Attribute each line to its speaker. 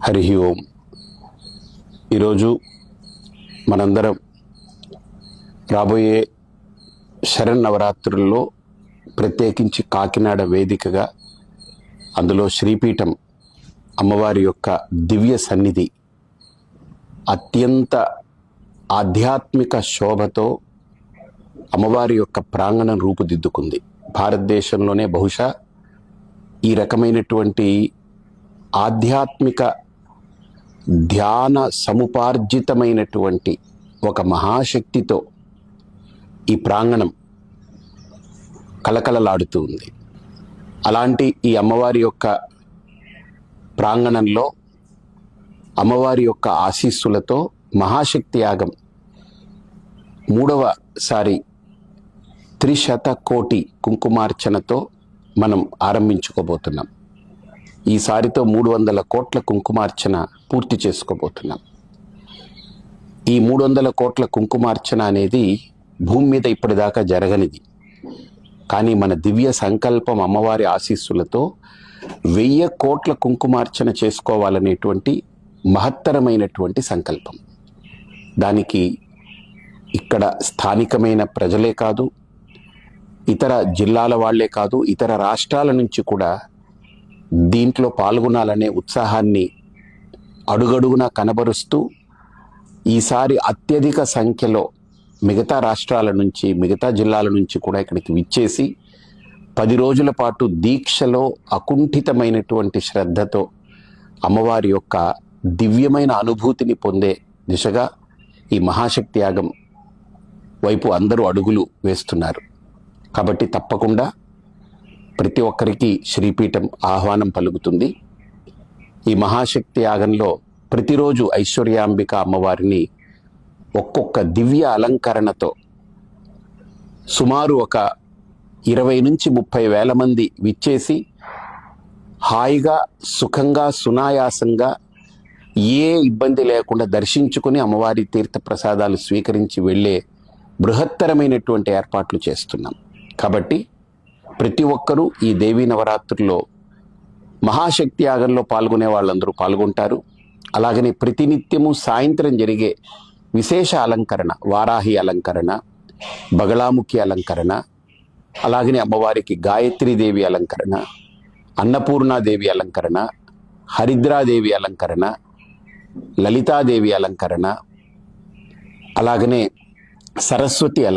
Speaker 1: హరి ఓం. ఈరోజు మనందరం రాబోయే శరన్నవరాత్రుల్లో ప్రత్యేకించి కాకినాడ వేదికగా అందులో శ్రీపీఠం అమ్మవారి యొక్క దివ్య సన్నిధి అత్యంత ఆధ్యాత్మిక శోభతో అమ్మవారి యొక్క ప్రాంగణం రూపుదిద్దుకుంది. భారతదేశంలోనే బహుశా ఈ రకమైనటువంటి ఆధ్యాత్మిక ధ్యాన సముపార్జితమైనటువంటి ఒక మహాశక్తితో ఈ ప్రాంగణం కలకలలాడుతూ ఉంది. అలాంటి ఈ అమ్మవారి యొక్క ప్రాంగణంలో అమ్మవారి యొక్క ఆశీస్సులతో మహాశక్తి యాగం 3వసారి త్రిశతకోటి కుంకుమార్చనతో మనం ఆరంభించుకోబోతున్నాం. ఈసారితో 300 కోట్ల కుంకుమార్చన పూర్తి చేసుకోబోతున్నాం. ఈ 300 కోట్ల కుంకుమార్చన అనేది భూమి మీద ఇప్పటిదాకా జరగనిది. కానీ మన దివ్య సంకల్పం అమ్మవారి ఆశీస్సులతో 1000 కోట్ల కుంకుమార్చన చేసుకోవాలనేటువంటి మహత్తరమైనటువంటి సంకల్పం. దానికి ఇక్కడ స్థానికమైన ప్రజలే కాదు, ఇతర జిల్లాల వాళ్లే కాదు, ఇతర రాష్ట్రాల నుంచి కూడా దీంట్లో పాల్గొనాలనే ఉత్సాహాన్ని అడుగడుగునా కనబరుస్తూ ఈసారి అత్యధిక సంఖ్యలో మిగతా రాష్ట్రాల నుంచి, మిగతా జిల్లాల నుంచి కూడా ఇక్కడికి విచ్చేసి 10 రోజుల పాటు దీక్షలో అకుంఠితమైనటువంటి శ్రద్ధతో అమ్మవారి యొక్క దివ్యమైన అనుభూతిని పొందే దిశగా ఈ మహాశక్తి యాగం వైపు అందరూ అడుగులు వేస్తున్నారు. కాబట్టి తప్పకుండా ప్రతి ఒక్కరికి శ్రీపీఠం ఆహ్వానం పలుకుతుంది. ఈ మహాశక్తి యాగంలో ప్రతిరోజు ఐశ్వర్యాంబిక అమ్మవారిని ఒక్కొక్క దివ్య అలంకరణతో సుమారు ఒక 20 నుంచి 30 వేల మంది విచ్చేసి హాయిగా, సుఖంగా, సునాయాసంగా, ఏ ఇబ్బంది లేకుండా దర్శించుకుని అమ్మవారి తీర్థ ప్రసాదాలు స్వీకరించి వెళ్ళే బృహత్తరమైనటువంటి ఏర్పాట్లు చేస్తున్నాం. కాబట్టి ప్రతి ఒక్కరూ ఈ దేవీ నవరాత్రుల్లో మహాశక్తి యాగంలో పాల్గొనే వాళ్ళందరూ పాల్గొంటారు. అలాగనే ప్రతినిత్యము సాయంత్రం జరిగే విశేష అలంకరణ, వారాహి అలంకరణ, బగళాముఖి అలంకరణ, అలాగనే అమ్మవారికి గాయత్రీదేవి అలంకరణ, అన్నపూర్ణాదేవి అలంకరణ, హరిద్రాదేవి అలంకరణ, లలితాదేవి అలంకరణ, అలాగనే సరస్వతి అలంకరణ